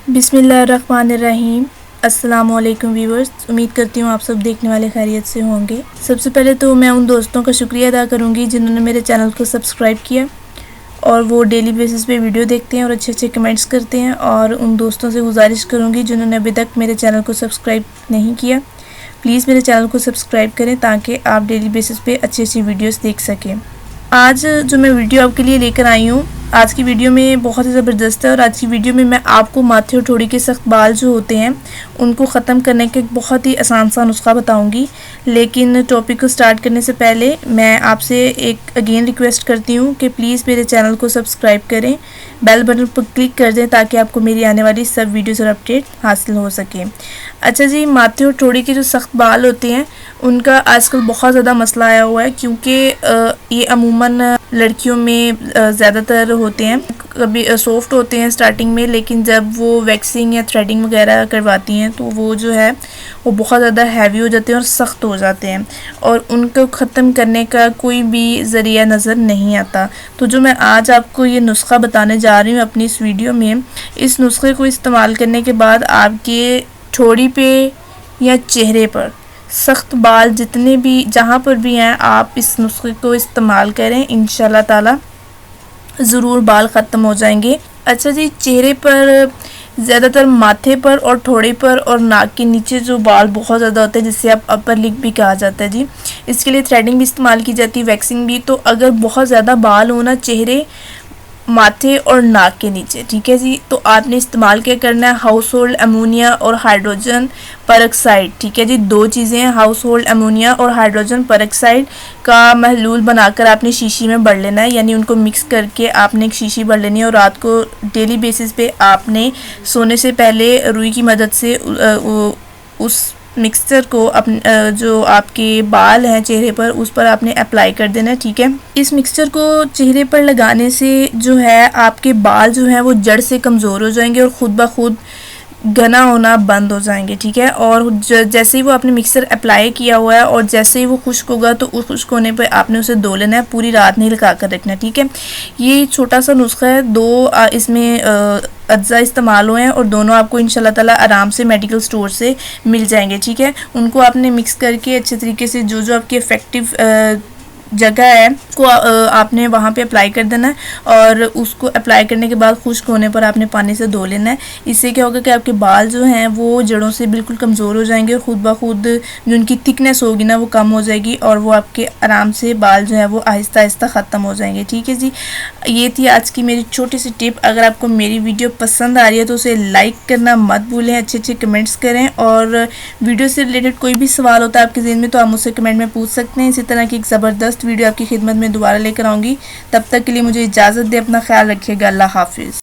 बिस्मिल्लाहिर्रहमानिर्रहीम। अस्सलाम वालेकुम व्यूअर्स, उम्मीद करती हूँ आप सब देखने वाले खैरियत से होंगे। सबसे पहले तो मैं उन दोस्तों का शुक्रिया अदा करूँगी जिन्होंने मेरे चैनल को सब्सक्राइब किया और वो डेली बेसिस पे वीडियो देखते हैं और अच्छे अच्छे कमेंट्स करते हैं। और उन दोस्तों से गुजारिश करूँगी जिन्होंने अभी तक मेरे चैनल को सब्सक्राइब नहीं किया, प्लीज़ मेरे चैनल को सब्सक्राइब करें ताकि आप डेली बेसिस पे अच्छी अच्छी वीडियोस देख सकें। आज जो मैं वीडियो आपके लिए लेकर आई हूँ, आज की वीडियो में बहुत ही ज़बरदस्त है। और आज की वीडियो में मैं आपको माथे और ठोड़ी के सख्त बाल जो होते हैं उनको ख़त्म करने का एक बहुत ही आसान सा नुस्खा बताऊंगी। लेकिन टॉपिक को स्टार्ट करने से पहले मैं आपसे एक अगेन रिक्वेस्ट करती हूँ कि प्लीज़ मेरे चैनल को सब्सक्राइब करें, बेल बटन पर क्लिक कर दें ताकि आपको मेरी आने वाली सब वीडियोज़ और अपडेट हासिल हो सके। अच्छा जी, माथे और ठोड़ी के जो सख्त बाल होते हैं उनका आजकल बहुत ज़्यादा मसला आया हुआ है, क्योंकि ये अमूमन लड़कियों में ज़्यादातर होते हैं। कभी सॉफ्ट होते हैं स्टार्टिंग में, लेकिन जब वो वैक्सिंग या थ्रेडिंग वगैरह करवाती हैं तो वो जो है वो बहुत ज़्यादा हैवी हो जाते हैं और सख्त हो जाते हैं और उनको ख़त्म करने का कोई भी ज़रिया नज़र नहीं आता। तो जो मैं आज आपको ये नुस्खा बताने जा रही हूँ अपनी इस वीडियो में, इस नुस्खे को इस्तेमाल करने के बाद आपके ठोड़ी पे या चेहरे पर सख्त बाल जितने भी जहाँ पर भी हैं, आप इस नुस्खे को इस्तेमाल करें, इंशाल्लाह ताला ज़रूर बाल ख़त्म हो जाएंगे। अच्छा जी, चेहरे पर ज़्यादातर माथे पर और ठोड़े पर और नाक के नीचे जो बाल बहुत ज़्यादा होते हैं जिससे आप अपर लिप भी कहा जाता है जी, इसके लिए थ्रेडिंग भी इस्तेमाल की जाती है, वैक्सिंग भी। तो अगर बहुत ज़्यादा बाल हो ना चेहरे, माथे और नाक के नीचे, ठीक है जी, तो आपने इस्तेमाल क्या करना है, हाउस होल्ड अमोनिया और हाइड्रोजन परऑक्साइड। ठीक है जी, दो चीज़ें हैं, हाउस होल्ड अमोनिया और हाइड्रोजन परऑक्साइड का महलूल बनाकर आपने शीशी में भर लेना है, यानी उनको मिक्स करके आपने एक शीशी भर लेनी है। और रात को डेली बेसिस पे आपने सोने से पहले रुई की मदद से उस मिक्सचर को जो आपके बाल हैं चेहरे पर उस पर आपने अप्लाई कर देना है। ठीक है, इस मिक्सचर को चेहरे पर लगाने से जो है आपके बाल जो हैं वो जड़ से कमज़ोर हो जाएंगे और ख़ुद ब खुद घना होना बंद हो जाएंगे। ठीक है, और जैसे ही वो आपने मिक्सचर अप्लाई किया हुआ है और जैसे ही वो खुश्क होगा तो उस खुश्क होने पर आपने उसे धो लेना है, पूरी रात नहीं लगा कर रखना। ठीक है, ये छोटा सा नुस्खा है, दो इसमें अज्जा इस्तेमाल हुए हैं और दोनों आपको इंशाल्लाह ताला आराम से मेडिकल स्टोर से मिल जाएंगे। ठीक है, उनको आपने मिक्स करके अच्छे तरीके से जो जो आपकी इफ़ेक्टिव जगह है उसको आपने वहाँ पे अप्लाई कर देना है और उसको अप्लाई करने के बाद खुश्क होने पर आपने पानी से धो लेना है। इससे क्या होगा कि आपके बाल जो हैं वो जड़ों से बिल्कुल कमज़ोर हो जाएंगे और ख़ुद ब खुद जो उनकी थिकनेस होगी ना वो कम हो जाएगी और वो आपके आराम से बाल जो है वो आहिस्ता आहिस्ता ख़त्म हो जाएंगे। ठीक है जी, ये थी आज की मेरी छोटी सी टिप। अगर आपको मेरी वीडियो पसंद आ रही है तो उसे लाइक करना मत भूलें, अच्छे अच्छे कमेंट्स करें और वीडियो से रिलेटेड कोई भी सवाल होता है आपके ज़हन में तो आप मुझसे कमेंट में पूछ सकते हैं। इसी तरह की एक ज़बरदस्त वीडियो आपकी खिदमत में दोबारा लेकर आऊँगी, तब तक के लिए मुझे इजाज़त दें, अपना ख्याल रखिएगा, अल्लाह हाफिज़।